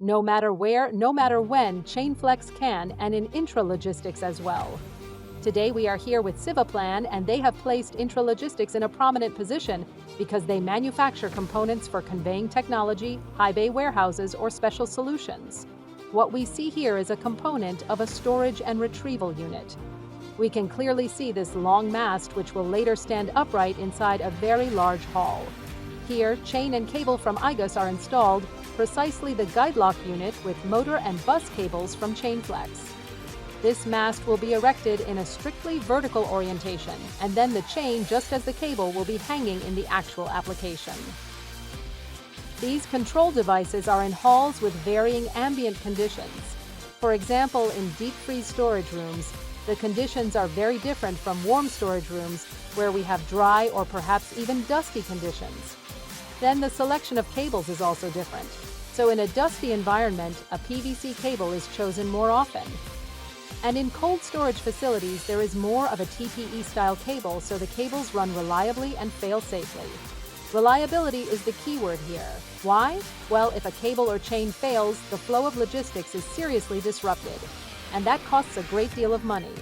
No matter where, no matter when, Chainflex can, and in Intralogistics as well. Today we are here with Civaplan, and they have placed Intralogistics in a prominent position because they manufacture components for conveying technology, high bay warehouses, or special solutions. What we see here is a component of a storage and retrieval unit. We can clearly see this long mast, which will later stand upright inside a very large hall. Here, chain and cable from Igus are installed, precisely the guide lock unit with motor and bus cables from Chainflex. This mast will be erected in a strictly vertical orientation, and then the chain, just as the cable, will be hanging in the actual application. These control devices are in halls with varying ambient conditions. For example, in deep freeze storage rooms, the conditions are very different from warm storage rooms where we have dry or perhaps even dusty conditions. Then the selection of cables is also different. So in a dusty environment, a PVC cable is chosen more often. And in cold storage facilities, there is more of a TPE-style cable, so the cables run reliably and fail safely. Reliability is the key word here. Why? Well, if a cable or chain fails, the flow of logistics is seriously disrupted, and that costs a great deal of money.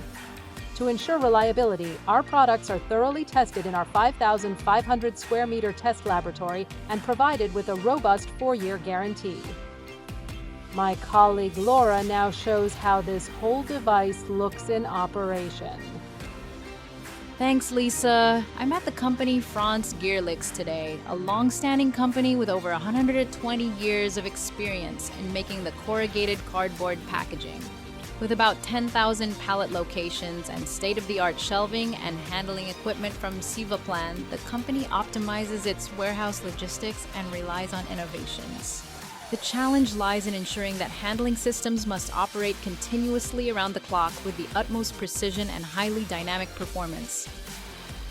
To ensure reliability, our products are thoroughly tested in our 5,500 square meter test laboratory and provided with a robust 4-year guarantee. My colleague Laura now shows how this whole device looks in operation. Thanks, Lisa. I'm at the company France Gearlix today, a long-standing company with over 120 years of experience in making the corrugated cardboard packaging. With about 10,000 pallet locations and state-of-the-art shelving and handling equipment from Civaplan, the company optimizes its warehouse logistics and relies on innovations. The challenge lies in ensuring that handling systems must operate continuously around the clock with the utmost precision and highly dynamic performance.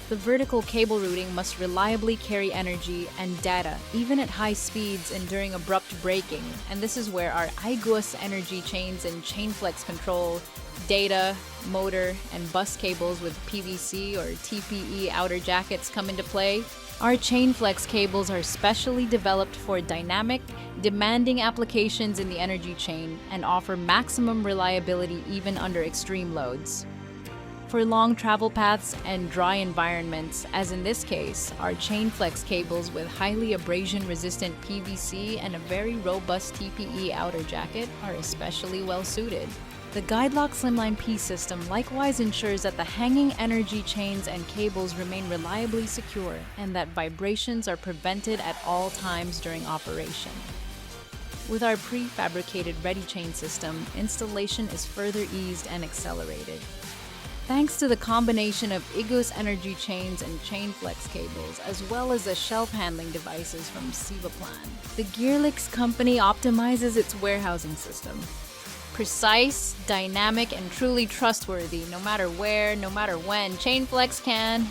The vertical cable routing must reliably carry energy and data, even at high speeds and during abrupt braking, and this is where our Igus energy chains and Chainflex control data, motor, and bus cables with PVC or TPE outer jackets come into play. Our Chainflex cables are specially developed for dynamic, demanding applications in the energy chain and offer maximum reliability even under extreme loads. For long travel paths and dry environments, as in this case, our Chainflex cables with highly abrasion-resistant PVC and a very robust TPE outer jacket are especially well suited. The GuideLock Slimline P system likewise ensures that the hanging energy chains and cables remain reliably secure and that vibrations are prevented at all times during operation. With our prefabricated Ready Chain system, installation is further eased and accelerated. Thanks to the combination of Igus energy chains and Chainflex cables, as well as the shelf handling devices from Civaplan, the Gearlix company optimizes its warehousing system. Precise, dynamic, and truly trustworthy, no matter where, no matter when, Chainflex can.